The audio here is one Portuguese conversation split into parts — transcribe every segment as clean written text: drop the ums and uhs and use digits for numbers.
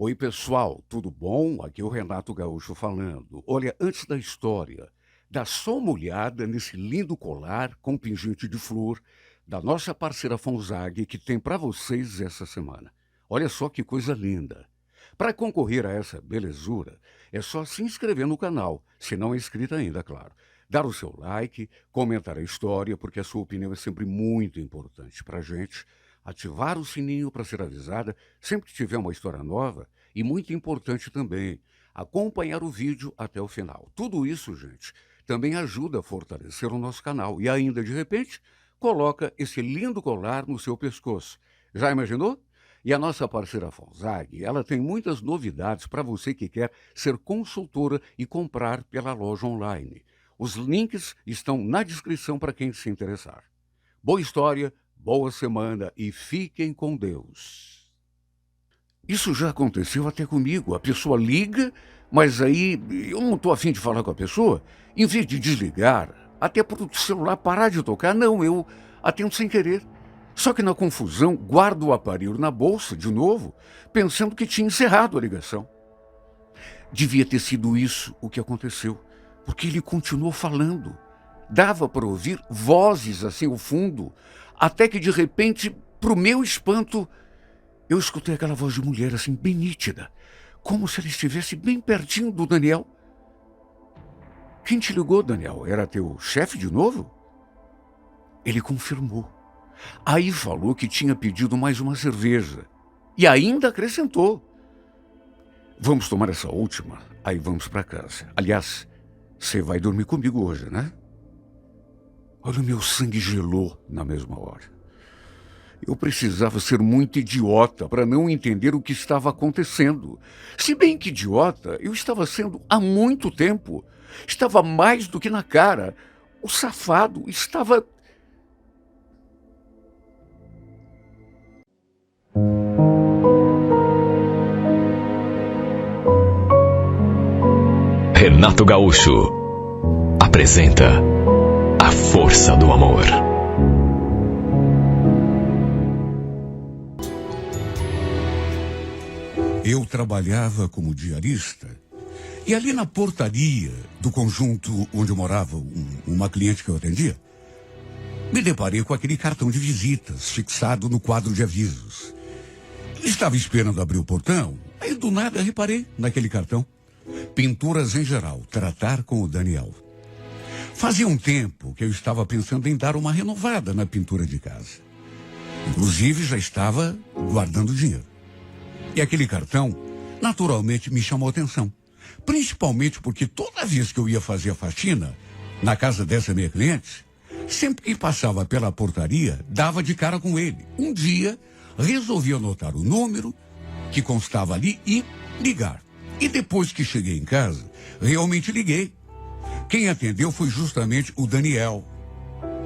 Oi, pessoal, tudo bom? Aqui é o Renato Gaúcho falando. Olha, antes da história, dá só uma olhada nesse lindo colar com pingente de flor da nossa parceira Fonzag que tem para vocês essa semana. Olha só que coisa linda. Para concorrer a essa belezura, é só se inscrever no canal, se não é inscrito ainda, claro. Dar o seu like, comentar a história, porque a sua opinião é sempre muito importante para a gente. Ativar o sininho para ser avisada sempre que tiver uma história nova. E muito importante também, acompanhar o vídeo até o final. Tudo isso, gente, também ajuda a fortalecer o nosso canal. E ainda, de repente, coloca esse lindo colar no seu pescoço. Já imaginou? E a nossa parceira Fonzag, ela tem muitas novidades para você que quer ser consultora e comprar pela loja online. Os links estão na descrição para quem se interessar. Boa história, boa semana e fiquem com Deus. Isso já aconteceu até comigo. A pessoa liga, mas aí eu não estou afim de falar com a pessoa. Em vez de desligar, até para o celular parar de tocar, não, eu atendo sem querer. Só que na confusão, guardo o aparelho na bolsa de novo, pensando que tinha encerrado a ligação. Devia ter sido isso o que aconteceu, porque ele continuou falando. Dava para ouvir vozes assim ao fundo, até que de repente, para o meu espanto, eu escutei aquela voz de mulher assim, bem nítida, como se ela estivesse bem pertinho do Daniel. Quem te ligou, Daniel? Era teu chefe de novo? Ele confirmou. Aí falou que tinha pedido mais uma cerveja. E ainda acrescentou: vamos tomar essa última, aí vamos para casa. Aliás, você vai dormir comigo hoje, né? Olha, o meu sangue gelou na mesma hora. Eu precisava ser muito idiota para não entender o que estava acontecendo. Se bem que idiota, eu estava sendo há muito tempo. Estava mais do que na cara. O safado estava... Renato Gaúcho apresenta A Força do Amor. Eu trabalhava como diarista e ali na portaria do conjunto onde morava uma cliente que eu atendia, me deparei com aquele cartão de visitas fixado no quadro de avisos. Eu estava esperando abrir o portão, aí do nada reparei naquele cartão. Pinturas em geral, tratar com o Daniel. Fazia um tempo que eu estava pensando em dar uma renovada na pintura de casa. Inclusive já estava guardando dinheiro. E aquele cartão, naturalmente, me chamou a atenção. Principalmente porque toda vez que eu ia fazer a faxina na casa dessa minha cliente, sempre que passava pela portaria, dava de cara com ele. Um dia, resolvi anotar o número que constava ali e ligar. E depois que cheguei em casa, realmente liguei. Quem atendeu foi justamente o Daniel.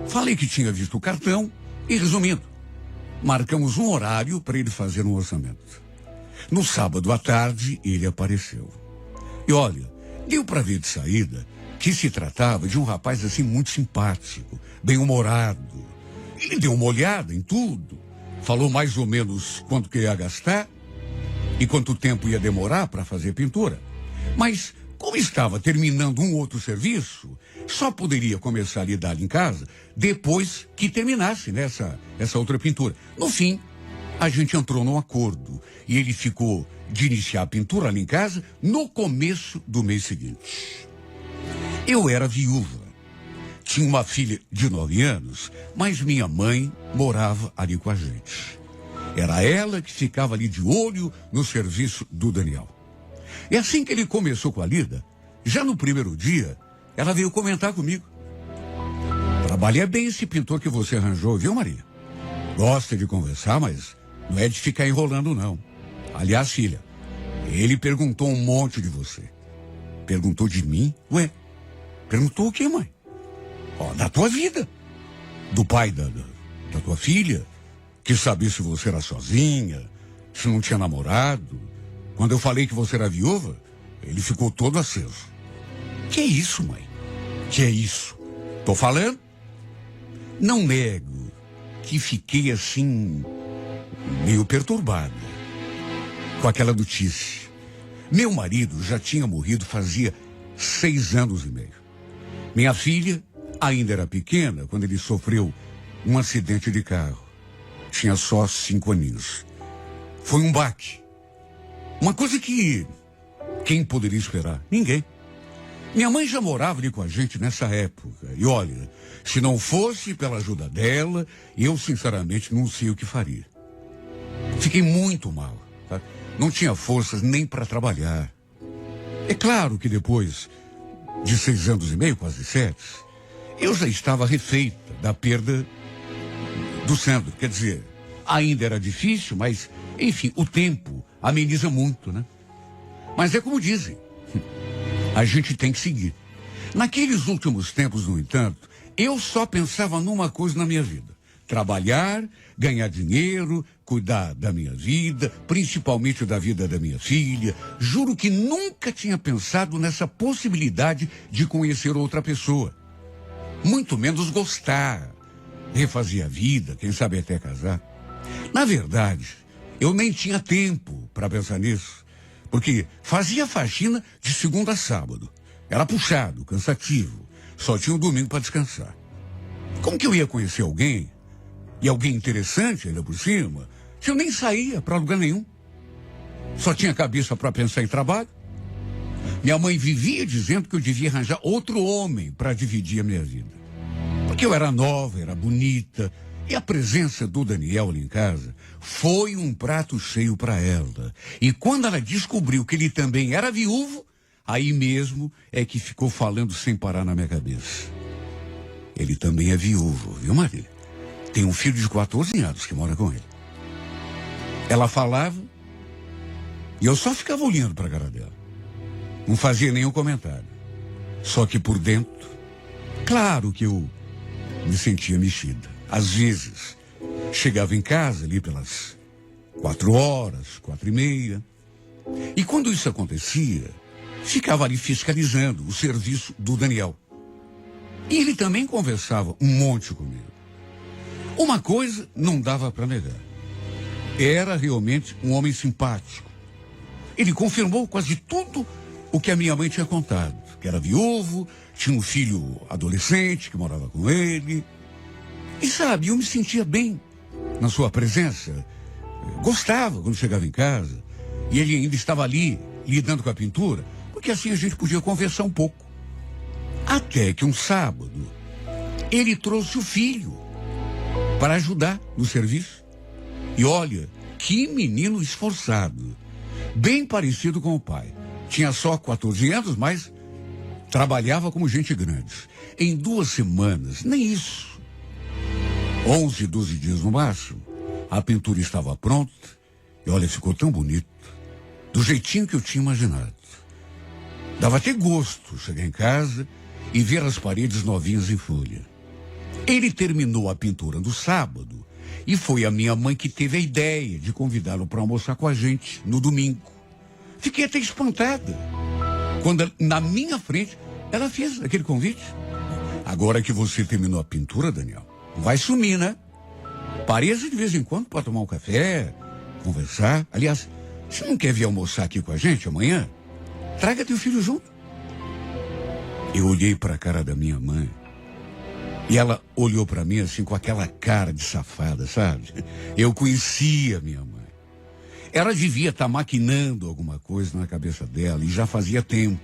Falei que tinha visto o cartão e, resumindo, marcamos um horário para ele fazer um orçamento. No sábado à tarde, ele apareceu. E olha, deu para ver de saída que se tratava de um rapaz assim muito simpático, bem-humorado. Ele deu uma olhada em tudo, falou mais ou menos quanto que ia gastar e quanto tempo ia demorar para fazer pintura. Mas, como estava terminando um outro serviço, só poderia começar a lidar em casa depois que terminasse essa outra pintura. No fim, a gente entrou num acordo e ele ficou de iniciar a pintura ali em casa no começo do mês seguinte. Eu era viúva. Tinha uma filha de 9 anos, mas minha mãe morava ali com a gente. Era ela que ficava ali de olho no serviço do Daniel. E assim que ele começou com a lida, já no primeiro dia, ela veio comentar comigo. Trabalha bem esse pintor que você arranjou, viu, Maria? Gosta de conversar, mas não é de ficar enrolando, não. Aliás, filha, ele perguntou um monte de você. Perguntou de mim? Ué, perguntou o quê, mãe? Ó, da tua vida. Do pai da tua filha. Quis saber se você era sozinha, se não tinha namorado. Quando eu falei que você era viúva, ele ficou todo aceso. Que é isso, mãe? Que é isso? Tô falando? Não nego que fiquei assim, meio perturbada. com aquela notícia. Meu marido já tinha morrido fazia 6 anos e meio. Minha filha ainda era pequena quando ele sofreu um acidente de carro. Tinha só 5 aninhos. Foi um baque. Uma coisa que quem poderia esperar? Ninguém. Minha mãe já morava ali com a gente nessa época. E olha, se não fosse pela ajuda dela, eu sinceramente não sei o que faria. Fiquei muito mal. Tá? Não tinha forças nem para trabalhar. É claro que depois de 6 anos e meio, quase 7, eu já estava refeita da perda do Sandro. Quer dizer, ainda era difícil, mas, enfim, o tempo ameniza muito, né? Mas é como dizem, a gente tem que seguir. Naqueles últimos tempos, no entanto, eu só pensava numa coisa na minha vida. Trabalhar, ganhar dinheiro, cuidar da minha vida, principalmente da vida da minha filha. Juro que nunca tinha pensado nessa possibilidade de conhecer outra pessoa. Muito menos gostar, refazer a vida, quem sabe até casar. Na verdade, eu nem tinha tempo para pensar nisso. Porque fazia faxina de segunda a sábado. Era puxado, cansativo. Só tinha o domingo para descansar. Como que eu ia conhecer alguém, e alguém interessante ainda por cima, se eu nem saía para lugar nenhum? Só tinha cabeça para pensar em trabalho. Minha mãe vivia dizendo que eu devia arranjar outro homem para dividir a minha vida. Porque eu era nova, era bonita. E a presença do Daniel ali em casa foi um prato cheio para ela. E quando ela descobriu que ele também era viúvo, aí mesmo é que ficou falando sem parar na minha cabeça. Ele também é viúvo, viu, Marília? Tem um filho de 14 anos que mora com ele. Ela falava e eu só ficava olhando para a cara dela. Não fazia nenhum comentário. Só que por dentro, claro que eu me sentia mexida. Às vezes, chegava em casa ali pelas 4 horas, 4:30. E quando isso acontecia, ficava ali fiscalizando o serviço do Daniel. E ele também conversava um monte comigo. Uma coisa não dava para negar. Era realmente um homem simpático. Ele confirmou quase tudo o que a minha mãe tinha contado. Que era viúvo, tinha um filho adolescente que morava com ele. E sabe, eu me sentia bem na sua presença. Gostava quando chegava em casa. E ele ainda estava ali, lidando com a pintura, porque assim a gente podia conversar um pouco. Até que um sábado, ele trouxe o filho para ajudar no serviço. E olha, que menino esforçado. Bem parecido com o pai. Tinha só 14 anos, mas trabalhava como gente grande. Em 2 semanas, nem isso. 11, 12 dias no máximo, a pintura estava pronta e olha, ficou tão bonito, do jeitinho que eu tinha imaginado. Dava até gosto chegar em casa e ver as paredes novinhas em folha. Ele terminou a pintura no sábado e foi a minha mãe que teve a ideia de convidá-lo para almoçar com a gente no domingo. Fiquei até espantada quando na minha frente ela fez aquele convite. Agora que você terminou a pintura, Daniel, vai sumir, né? Pareça de vez em quando para tomar um café, conversar. Aliás, você não quer vir almoçar aqui com a gente amanhã? Traga teu filho junto. Eu olhei para a cara da minha mãe e ela olhou para mim assim com aquela cara de safada, sabe? Eu conhecia minha mãe. Ela devia estar maquinando alguma coisa na cabeça dela e já fazia tempo.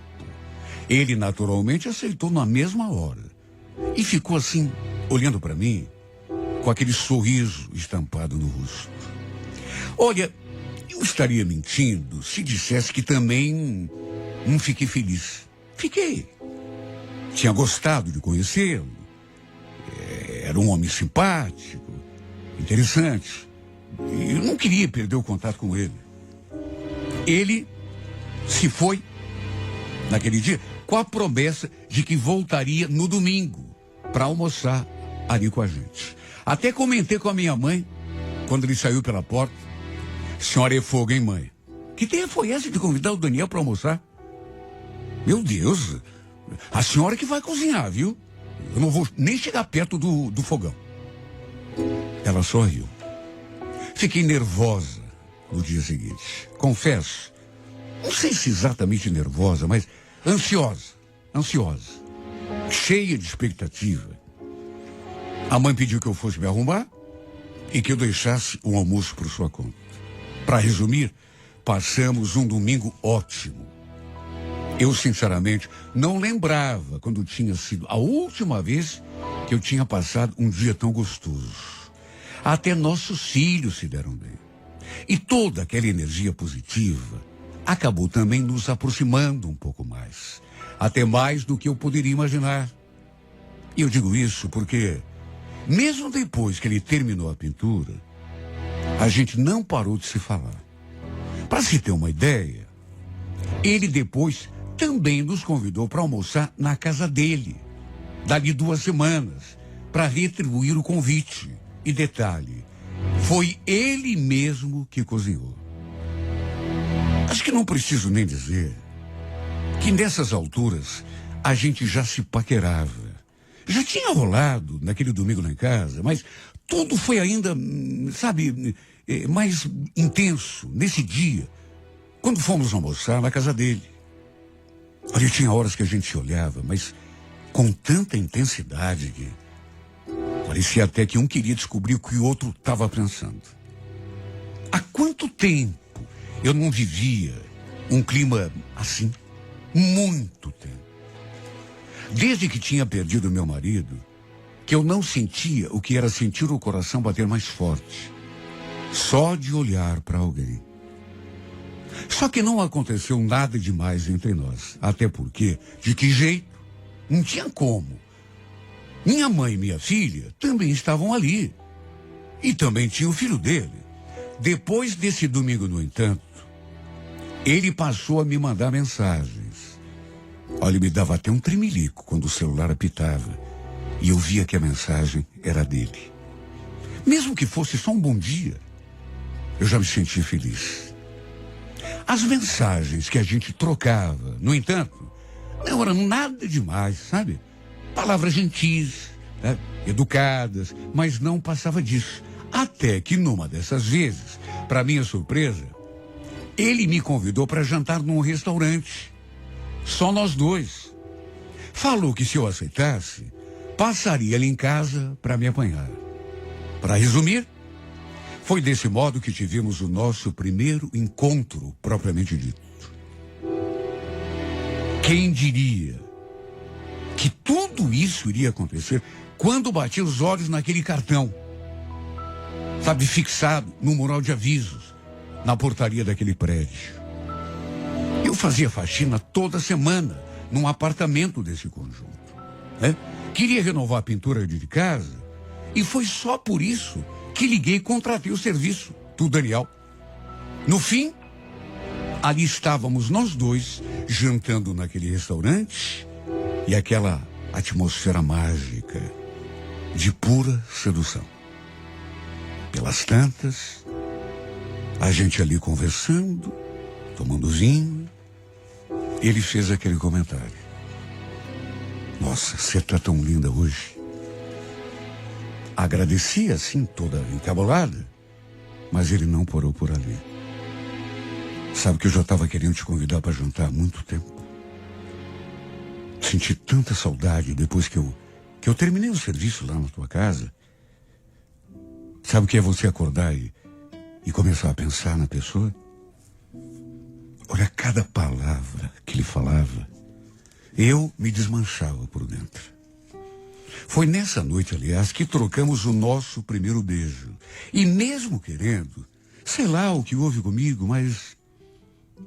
Ele naturalmente aceitou na mesma hora e ficou assim, olhando para mim, com aquele sorriso estampado no rosto. Olha, eu estaria mentindo se dissesse que também não fiquei feliz. Fiquei. Tinha gostado de conhecê-lo. Era um homem simpático, interessante. E eu não queria perder o contato com ele. Ele se foi, naquele dia, com a promessa de que voltaria no domingo para almoçar ali com a gente. Até comentei com a minha mãe, quando ele saiu pela porta: senhora é fogo, hein, mãe? Que ideia foi essa de convidar o Daniel para almoçar? Meu Deus, a senhora que vai cozinhar, viu? Eu não vou nem chegar perto do fogão. Ela sorriu. Fiquei nervosa no dia seguinte. Confesso, não sei se exatamente nervosa, mas ansiosa, cheia de expectativa. A mãe pediu que eu fosse me arrumar e que eu deixasse um almoço por sua conta. Para resumir, passamos um domingo ótimo. Eu, sinceramente, não lembrava quando tinha sido a última vez que eu tinha passado um dia tão gostoso. Até nossos filhos se deram bem. E toda aquela energia positiva acabou também nos aproximando um pouco mais. Até mais do que eu poderia imaginar. E eu digo isso porque, mesmo depois que ele terminou a pintura, a gente não parou de se falar. Para se ter uma ideia, ele depois também nos convidou para almoçar na casa dele, dali 2 semanas, para retribuir o convite. E detalhe, foi ele mesmo que cozinhou. Acho que não preciso nem dizer que nessas alturas a gente já se paquerava. Já tinha rolado naquele domingo lá em casa, mas tudo foi ainda, mais intenso nesse dia, quando fomos almoçar na casa dele. Olha, tinha horas que a gente se olhava, mas com tanta intensidade que parecia até que um queria descobrir o que o outro estava pensando. Há quanto tempo eu não vivia um clima assim? Muito tempo. Desde que tinha perdido meu marido, que eu não sentia o que era sentir o coração bater mais forte, só de olhar para alguém. Só que não aconteceu nada demais entre nós, até porque, de que jeito? Não tinha como. Minha mãe e minha filha também estavam ali. E também tinha o filho dele. Depois desse domingo, no entanto, ele passou a me mandar mensagens. Olha, me dava até um tremelico quando o celular apitava. E eu via que a mensagem era dele. Mesmo que fosse só um bom dia, eu já me sentia feliz. As mensagens que a gente trocava, no entanto, não eram nada demais, sabe? Palavras gentis, né? Educadas, mas não passava disso. Até que numa dessas vezes, para minha surpresa, ele me convidou para jantar num restaurante. Só nós dois. Falou que se eu aceitasse, passaria ali em casa para me apanhar. Para resumir, foi desse modo que tivemos o nosso primeiro encontro propriamente dito. Quem diria que tudo isso iria acontecer quando bati os olhos naquele cartão, sabe, fixado no mural de avisos, na portaria daquele prédio. Eu fazia faxina toda semana num apartamento desse conjunto, né? Queria renovar a pintura de casa e foi só por isso que liguei e contratei o serviço do Daniel. No fim, ali estávamos nós dois jantando naquele restaurante e aquela atmosfera mágica de pura sedução. Pelas tantas, a gente ali conversando, tomando vinho, ele fez aquele comentário. Nossa, você tá tão linda hoje. Agradeci assim, toda encabulada, mas ele não parou por ali. Sabe que eu já estava querendo te convidar para jantar há muito tempo. Senti tanta saudade depois que eu terminei o serviço lá na tua casa. Sabe o que é você acordar e começar a pensar na pessoa? Olha, cada palavra que ele falava, eu me desmanchava por dentro. Foi nessa noite, aliás, que trocamos o nosso primeiro beijo. E mesmo querendo, sei lá o que houve comigo, mas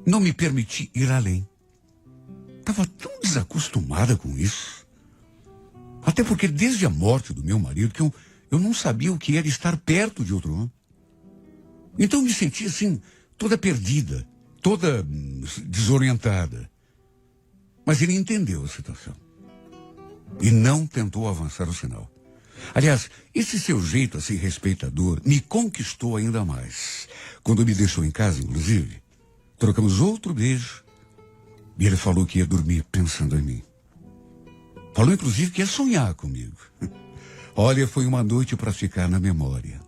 não me permiti ir além. Estava tão desacostumada com isso. Até porque desde a morte do meu marido, que eu não sabia o que era estar perto de outro homem. Então me sentia assim, toda perdida, toda desorientada. Mas ele entendeu a situação. E não tentou avançar o sinal. Aliás, esse seu jeito assim respeitador me conquistou ainda mais. Quando me deixou em casa, inclusive, trocamos outro beijo. E ele falou que ia dormir pensando em mim. Falou, inclusive, que ia sonhar comigo. Olha, foi uma noite para ficar na memória.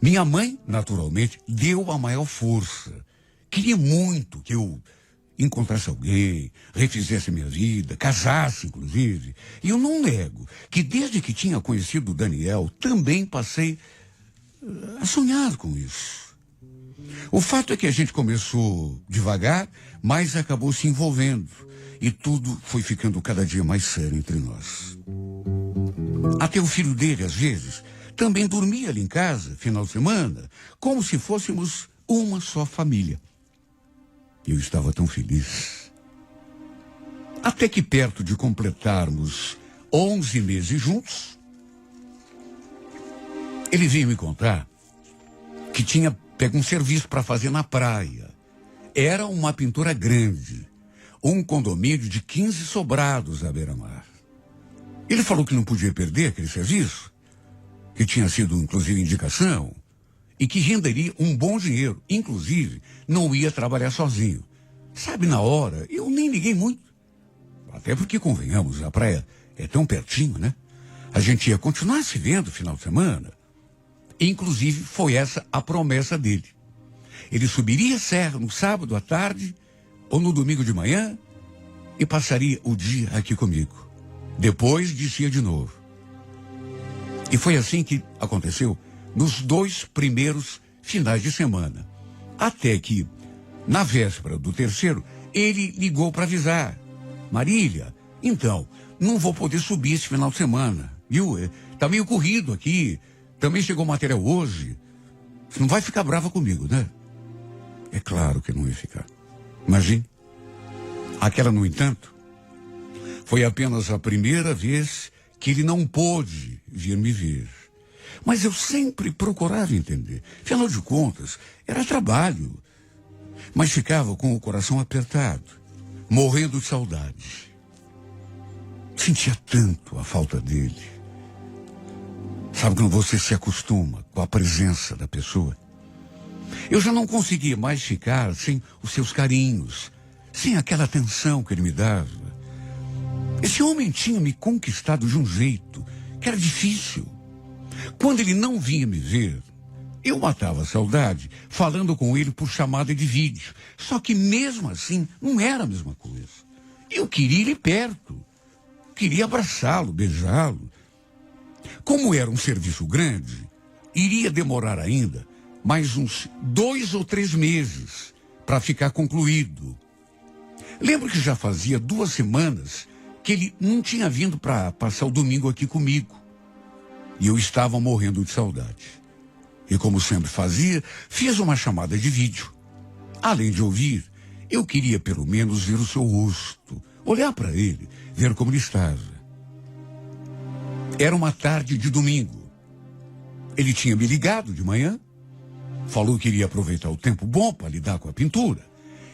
Minha mãe, naturalmente, deu a maior força. Queria muito que eu encontrasse alguém, refizesse minha vida, casasse, inclusive. E eu não nego que desde que tinha conhecido o Daniel, também passei a sonhar com isso. O fato é que a gente começou devagar, mas acabou se envolvendo. E tudo foi ficando cada dia mais sério entre nós. Até o filho dele, às vezes, também dormia ali em casa, final de semana, como se fôssemos uma só família. Eu estava tão feliz. Até que perto de completarmos 11 meses juntos, ele veio me contar que tinha pego um serviço para fazer na praia. Era uma pintura grande, um condomínio de 15 sobrados à beira-mar. Ele falou que não podia perder aquele serviço, que tinha sido inclusive indicação, e que renderia um bom dinheiro. Inclusive, não ia trabalhar sozinho. Sabe, na hora, eu nem liguei muito. Até porque, convenhamos, a praia é tão pertinho, né? A gente ia continuar se vendo no final de semana. Inclusive, foi essa a promessa dele. Ele subiria a serra no sábado à tarde ou no domingo de manhã e passaria o dia aqui comigo. Depois descia de novo. E foi assim que aconteceu nos 2 primeiros finais de semana. Até que, na véspera do terceiro, ele ligou para avisar. Marília, então, não vou poder subir esse final de semana. Viu? Tá meio corrido aqui. Também chegou material hoje. Você não vai ficar brava comigo, né? É claro que não ia ficar. Imagine. Aquela, no entanto, foi apenas a primeira vez que ele não pôde vir me ver. Mas eu sempre procurava entender. Afinal de contas, era trabalho. Mas ficava com o coração apertado, morrendo de saudade. Sentia tanto a falta dele. Sabe quando você se acostuma com a presença da pessoa? Eu já não conseguia mais ficar sem os seus carinhos, sem aquela atenção que ele me dava. Esse homem tinha me conquistado de um jeito que era difícil. Quando ele não vinha me ver, eu matava a saudade falando com ele por chamada de vídeo. Só que mesmo assim, não era a mesma coisa. Eu queria ele perto. Queria abraçá-lo, beijá-lo. Como era um serviço grande, iria demorar ainda mais uns 2 ou 3 meses para ficar concluído. Lembro que já fazia 2 semanas que ele não tinha vindo para passar o domingo aqui comigo. E eu estava morrendo de saudade. E como sempre fazia, fiz uma chamada de vídeo. Além de ouvir, eu queria pelo menos ver o seu rosto, olhar para ele, ver como ele estava. Era uma tarde de domingo. Ele tinha me ligado de manhã, falou que iria aproveitar o tempo bom para lidar com a pintura.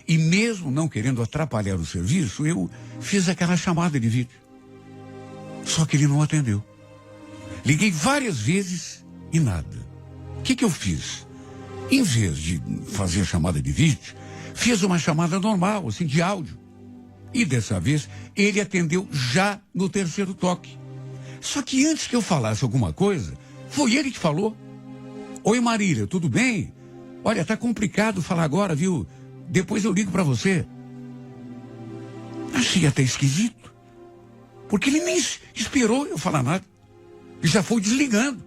E mesmo não querendo atrapalhar o serviço, eu fiz aquela chamada de vídeo. Só que ele não atendeu. Liguei várias vezes e nada. O que eu fiz? Em vez de fazer a chamada de vídeo, fiz uma chamada normal, assim, de áudio. E dessa vez, ele atendeu já no 3º toque. Só que antes que eu falasse alguma coisa, foi ele que falou. Oi, Marília, tudo bem? Olha, tá complicado falar agora, viu? Depois eu ligo para você. Achei até esquisito. Porque ele nem esperou eu falar nada. E já foi desligando.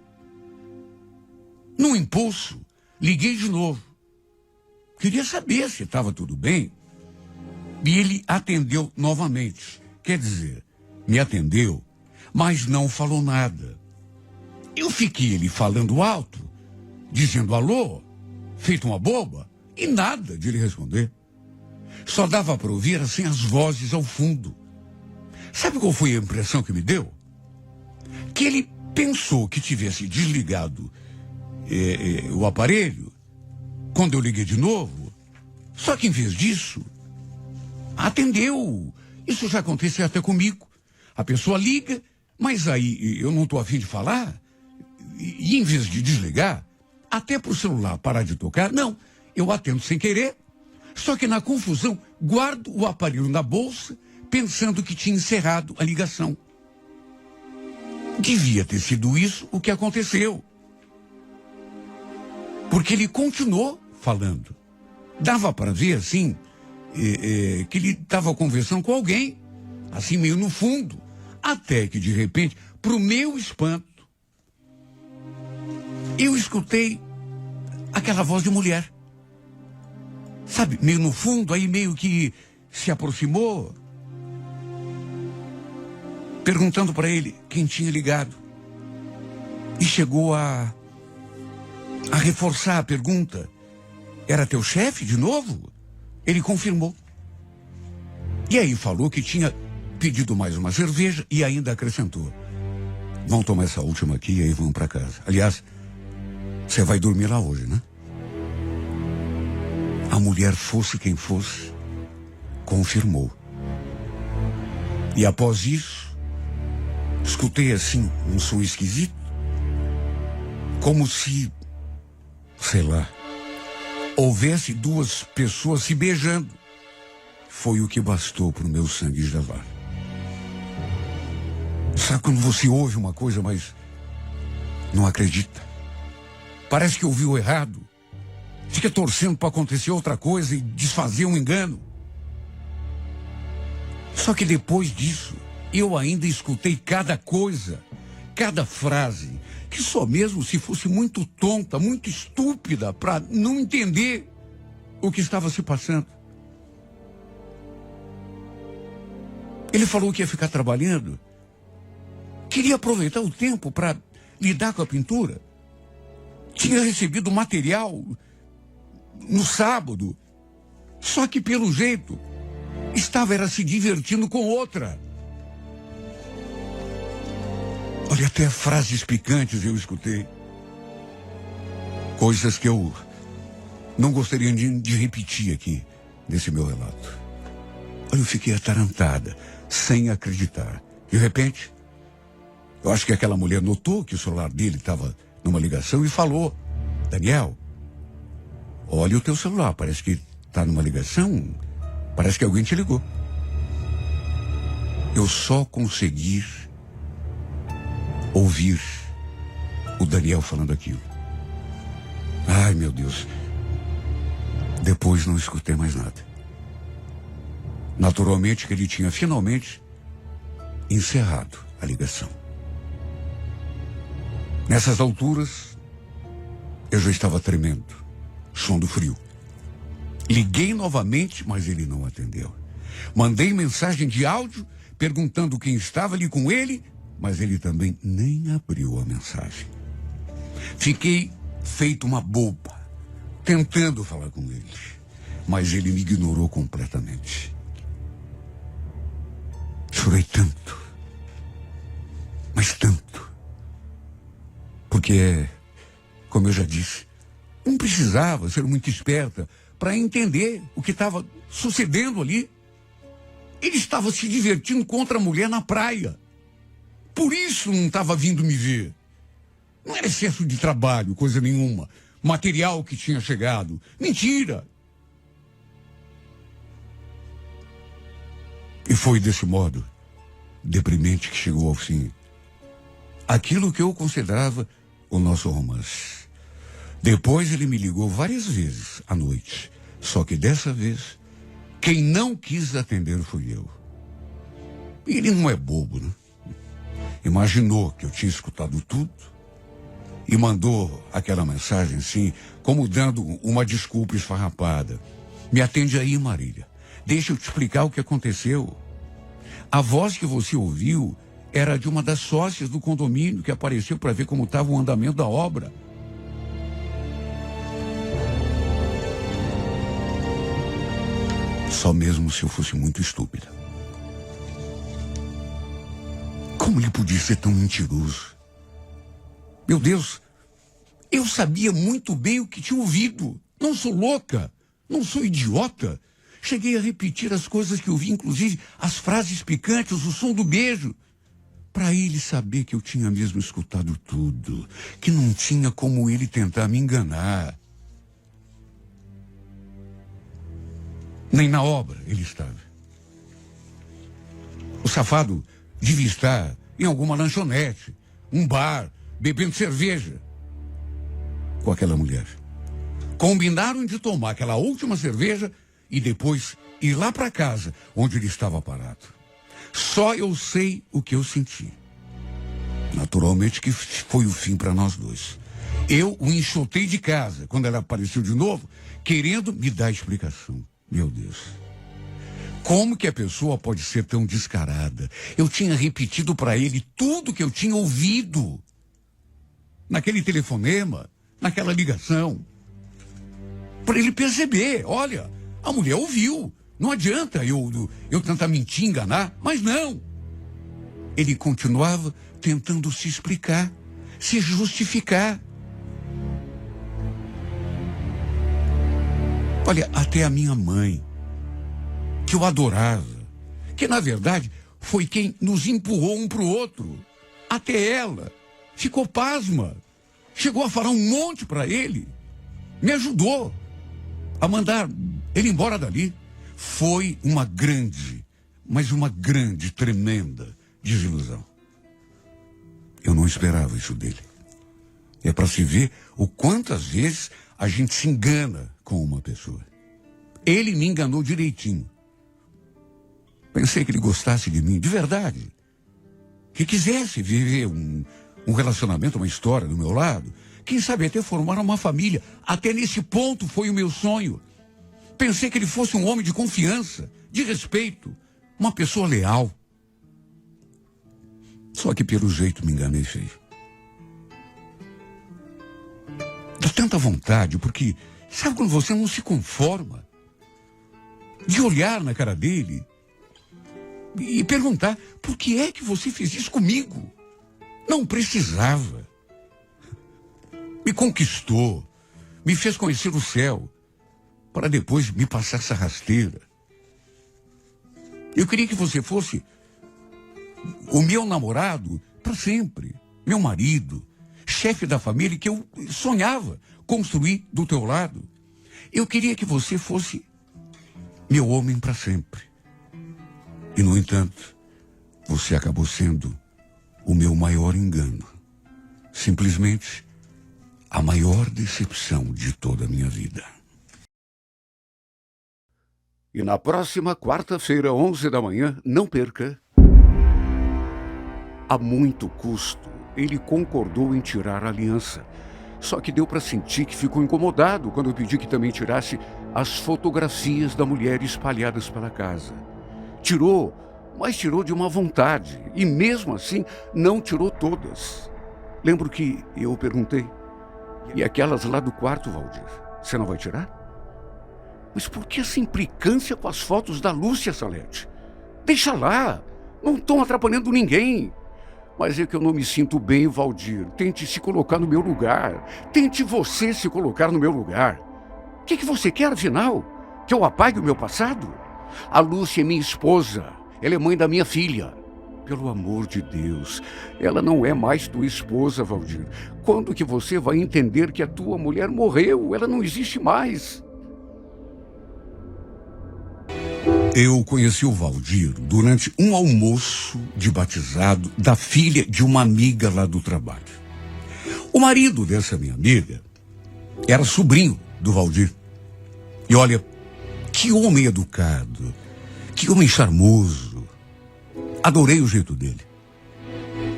Num impulso, liguei de novo. Queria saber se estava tudo bem. E ele atendeu novamente. Quer dizer, me atendeu, mas não falou nada. Eu fiquei ele falando alto, dizendo alô, feito uma boba, e nada de ele responder. Só dava para ouvir assim as vozes ao fundo. Sabe qual foi a impressão que me deu? Que ele pensou que tivesse desligado o aparelho quando eu liguei de novo. Só que em vez disso, atendeu. Isso já aconteceu até comigo. A pessoa liga, mas aí eu não estou a fim de falar. E em vez de desligar, até para o celular parar de tocar, não, eu atendo sem querer. Só que na confusão, guardo o aparelho na bolsa, pensando que tinha encerrado a ligação. Devia ter sido isso o que aconteceu. Porque ele continuou falando. Dava para ver, assim, que ele estava conversando com alguém, assim, meio no fundo. Até que, de repente, pro meu espanto, eu escutei aquela voz de mulher. Sabe, meio no fundo, aí meio que se aproximou, perguntando para ele quem tinha ligado. E chegou a reforçar a pergunta. Era teu chefe de novo? Ele confirmou. E aí falou que tinha pedido mais uma cerveja e ainda acrescentou: vamos tomar essa última aqui e aí vamos para casa. Aliás, você vai dormir lá hoje, né? A mulher, fosse quem fosse, confirmou. E após isso, escutei assim um som esquisito, como se, sei lá, houvesse duas pessoas se beijando. Foi o que bastou para o meu sangue gelar. Sabe quando você ouve uma coisa, mas não acredita? Parece que ouviu errado. Fica torcendo para acontecer outra coisa e desfazer um engano. Só que depois disso, eu ainda escutei cada coisa, cada frase, que só mesmo se fosse muito tonta, muito estúpida, para não entender o que estava se passando. Ele falou que ia ficar trabalhando, queria aproveitar o tempo para lidar com a pintura. Tinha recebido material no sábado, só que pelo jeito era se divertindo com outra. Olha, até frases picantes eu escutei. Coisas que eu não gostaria de repetir aqui nesse meu relato. Olha, eu fiquei atarantada, sem acreditar. De repente, eu acho que aquela mulher notou que o celular dele estava numa ligação e falou: Daniel, olha o teu celular, parece que está numa ligação, parece que alguém te ligou. Eu só consegui ouvir o Daniel falando aquilo. Ai, meu Deus. Depois não escutei mais nada. Naturalmente que ele tinha finalmente encerrado a ligação. Nessas alturas, eu já estava tremendo, suando frio. Liguei novamente, mas ele não atendeu. Mandei mensagem de áudio perguntando quem estava ali com ele, mas ele também nem abriu a mensagem. Fiquei feito uma boba, tentando falar com ele, mas ele me ignorou completamente. Chorei tanto, mas tanto, porque, como eu já disse, não precisava ser muito esperta para entender o que estava sucedendo ali. Ele estava se divertindo com outra mulher na praia. Por isso não estava vindo me ver. Não era excesso de trabalho, coisa nenhuma. Material que tinha chegado. Mentira. E foi desse modo deprimente que chegou ao fim aquilo que eu considerava o nosso romance. Depois ele me ligou várias vezes à noite. Só que dessa vez, quem não quis atender fui eu. E ele não é bobo, né? Imaginou que eu tinha escutado tudo e mandou aquela mensagem assim, como dando uma desculpa esfarrapada. Me atende aí, Marília. Deixa eu te explicar o que aconteceu. A voz que você ouviu era de uma das sócias do condomínio que apareceu para ver como estava o andamento da obra. Só mesmo se eu fosse muito estúpida. Como ele podia ser tão mentiroso? Meu Deus, eu sabia muito bem o que tinha ouvido. Não sou louca, não sou idiota. Cheguei a repetir as coisas que ouvi, inclusive as frases picantes, o som do beijo, para ele saber que eu tinha mesmo escutado tudo, que não tinha como ele tentar me enganar. Nem na obra ele estava. O safado devia estar em alguma lanchonete, um bar, bebendo cerveja com aquela mulher. Combinaram de tomar aquela última cerveja e depois ir lá para casa, onde ele estava parado. Só eu sei o que eu senti. Naturalmente que foi o fim para nós dois. Eu o enxotei de casa quando ela apareceu de novo, querendo me dar explicação. Meu Deus. Como que a pessoa pode ser tão descarada? Eu tinha repetido para ele tudo que eu tinha ouvido. Naquele telefonema, naquela ligação. Para ele perceber, olha, a mulher ouviu. Não adianta eu tentar mentir, enganar, mas não. Ele continuava tentando se explicar, se justificar. Olha, até a minha mãe, que eu adorava, que na verdade foi quem nos empurrou um para o outro, até ela ficou pasma, chegou a falar um monte para ele, me ajudou a mandar ele embora dali. Foi uma grande, mas uma grande, tremenda desilusão. Eu não esperava isso dele. É para se ver o quantas vezes a gente se engana com uma pessoa. Ele me enganou direitinho. Pensei que ele gostasse de mim, de verdade. Que quisesse viver um relacionamento, uma história do meu lado. Quem sabe até formar uma família. Até nesse ponto foi o meu sonho. Pensei que ele fosse um homem de confiança, de respeito, uma pessoa leal. Só que pelo jeito me enganei feio. Dá tanta vontade, porque sabe quando você não se conforma? De olhar na cara dele e perguntar, por que é que você fez isso comigo? Não precisava. Me conquistou, me fez conhecer o céu, para depois me passar essa rasteira. Eu queria que você fosse o meu namorado para sempre, meu marido, chefe da família que eu sonhava construir do teu lado. Eu queria que você fosse meu homem para sempre. E, no entanto, você acabou sendo o meu maior engano. Simplesmente a maior decepção de toda a minha vida. E na próxima quarta-feira, 11 da manhã, não perca. A muito custo, ele concordou em tirar a aliança. Só que deu para sentir que ficou incomodado quando eu pedi que também tirasse as fotografias da mulher espalhadas pela casa. Tirou, mas tirou de uma vontade. E mesmo assim, não tirou todas. Lembro que eu perguntei, e aquelas lá do quarto, Valdir, você não vai tirar? Mas por que essa implicância com as fotos da Lúcia, Salete? Deixa lá, não estão atrapalhando ninguém. Mas é que eu não me sinto bem, Valdir. Tente se colocar no meu lugar. Tente você se colocar no meu lugar. O que você quer, afinal? Que eu apague o meu passado? A Lúcia é minha esposa. Ela é mãe da minha filha. Pelo amor de Deus, ela não é mais tua esposa, Valdir. Quando que você vai entender que a tua mulher morreu? Ela não existe mais. Eu conheci o Valdir durante um almoço de batizado da filha de uma amiga lá do trabalho. O marido dessa minha amiga era sobrinho do Valdir. E olha, que homem educado, que homem charmoso. Adorei o jeito dele.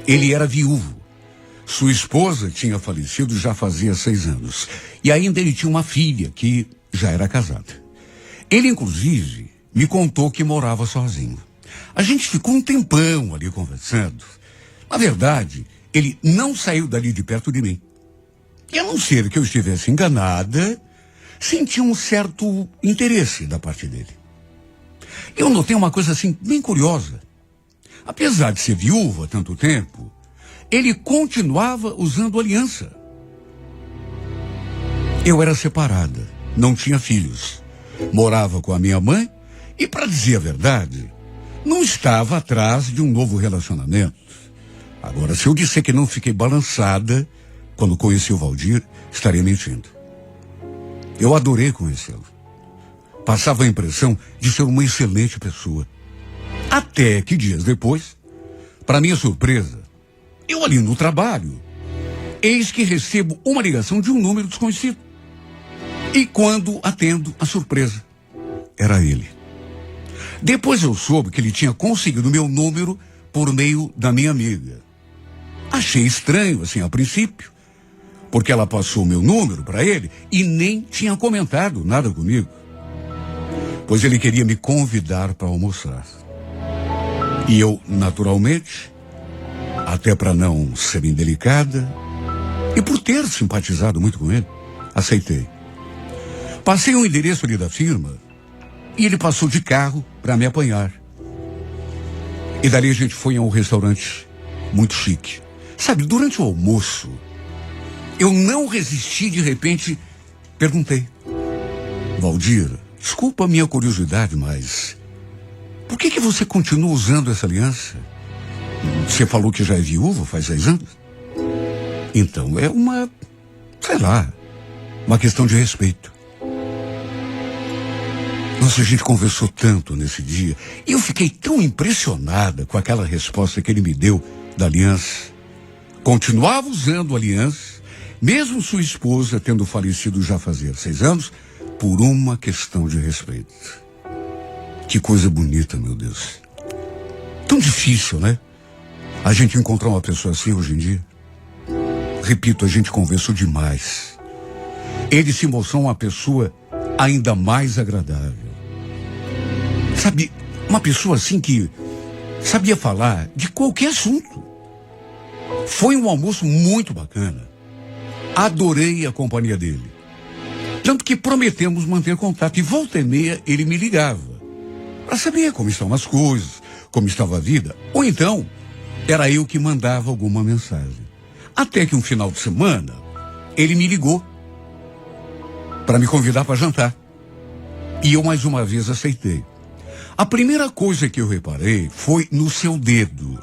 Ele era viúvo. Sua esposa tinha falecido já fazia 6 anos. E ainda ele tinha uma filha que já era casada. Ele, inclusive, me contou que morava sozinho. A gente ficou um tempão ali conversando. Na verdade, ele não saiu dali de perto de mim. E a não ser que eu estivesse enganada, senti um certo interesse da parte dele. Eu notei uma coisa assim, bem curiosa. Apesar de ser viúvo há tanto tempo, ele continuava usando aliança. Eu era separada, não tinha filhos. Morava com a minha mãe e, para dizer a verdade, não estava atrás de um novo relacionamento. Agora, se eu disser que não fiquei balançada quando conheci o Valdir, estaria mentindo. Eu adorei conhecê-lo. Passava a impressão de ser uma excelente pessoa. Até que dias depois, para minha surpresa, eu ali no trabalho, eis que recebo uma ligação de um número desconhecido. E quando atendo, a surpresa era ele. Depois eu soube que ele tinha conseguido meu número por meio da minha amiga. Achei estranho, assim, a princípio, porque ela passou meu número para ele e nem tinha comentado nada comigo. Pois ele queria me convidar para almoçar. E eu, naturalmente, até para não ser indelicada, e por ter simpatizado muito com ele, aceitei. Passei o endereço ali da firma e ele passou de carro para me apanhar. E dali a gente foi a um restaurante muito chique. Sabe, durante o almoço, eu não resisti, de repente, perguntei: Valdir, desculpa a minha curiosidade, mas por que você continua usando essa aliança? Você falou que já é viúva faz 6 anos? Então, é uma questão de respeito. Nossa, a gente conversou tanto nesse dia e eu fiquei tão impressionada com aquela resposta que ele me deu da aliança. Continuava usando a aliança, mesmo sua esposa tendo falecido já fazia 6 anos, por uma questão de respeito. Que coisa bonita, meu Deus. Tão difícil, né? A gente encontrar uma pessoa assim hoje em dia. Repito, a gente conversou demais. Ele se mostrou uma pessoa ainda mais agradável. Sabe, uma pessoa assim que sabia falar de qualquer assunto. Foi um almoço muito bacana. Adorei a companhia dele. Tanto que prometemos manter contato. E volta e meia ele me ligava para saber como estão as coisas, como estava a vida. Ou então, era eu que mandava alguma mensagem. Até que um final de semana, ele me ligou para me convidar para jantar. E eu mais uma vez aceitei. A primeira coisa que eu reparei foi no seu dedo.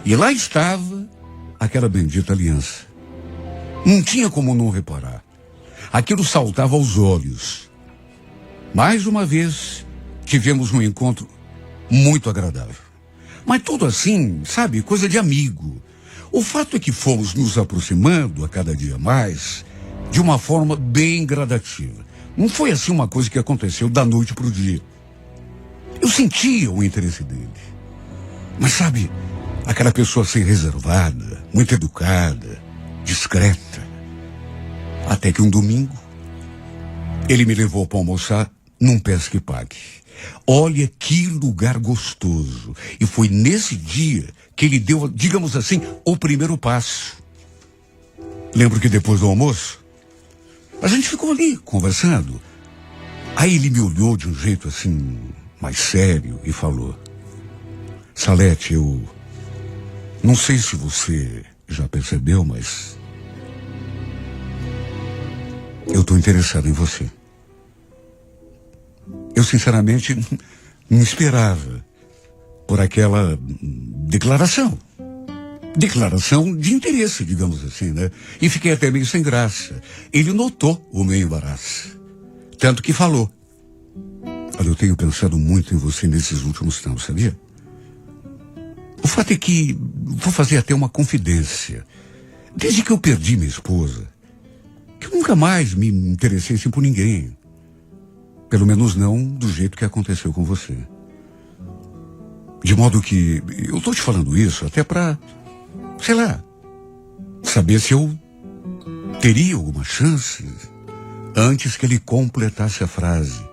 E lá estava aquela bendita aliança. Não tinha como não reparar. Aquilo saltava aos olhos. Mais uma vez, tivemos um encontro muito agradável. Mas tudo assim, sabe, coisa de amigo. O fato é que fomos nos aproximando a cada dia mais, de uma forma bem gradativa. Não foi assim uma coisa que aconteceu da noite para o dia. Eu sentia o interesse dele. Mas sabe, aquela pessoa assim reservada, muito educada, discreta. Até que um domingo, ele me levou para almoçar num Pesque Pague. Olha que lugar gostoso. E foi nesse dia que ele deu, digamos assim, o primeiro passo. Lembro que depois do almoço, a gente ficou ali conversando. Aí ele me olhou de um jeito assim, mais sério, e falou: Salete, eu não sei se você já percebeu, mas eu estou interessado em você. Eu sinceramente não esperava por aquela declaração. Declaração de interesse, digamos assim, né? E fiquei até meio sem graça. Ele notou o meu embaraço. Tanto que falou: Olha, eu tenho pensado muito em você nesses últimos tempos, sabia? O fato é que vou fazer até uma confidência. Desde que eu perdi minha esposa, que eu nunca mais me interessei assim por ninguém. Pelo menos não do jeito que aconteceu com você. De modo que eu tô te falando isso até pra, sei lá, saber se eu teria alguma chance antes que ele completasse a frase.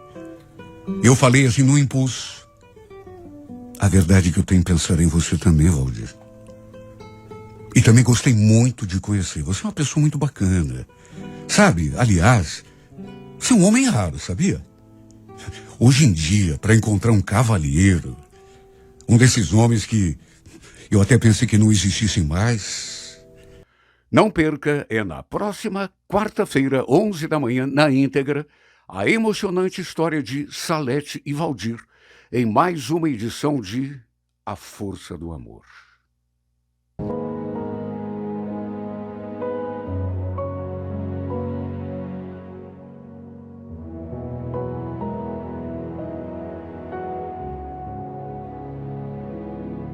Eu falei assim no impulso: A verdade é que eu tenho pensado em você também, Valdir. E também gostei muito de conhecer. Você é uma pessoa muito bacana. Sabe, aliás, você é um homem raro, sabia? Hoje em dia, para encontrar um cavalheiro, um desses homens que eu até pensei que não existissem mais. Não perca, é na próxima quarta-feira, 11 da manhã, na íntegra, a emocionante história de Salete e Valdir, em mais uma edição de A Força do Amor.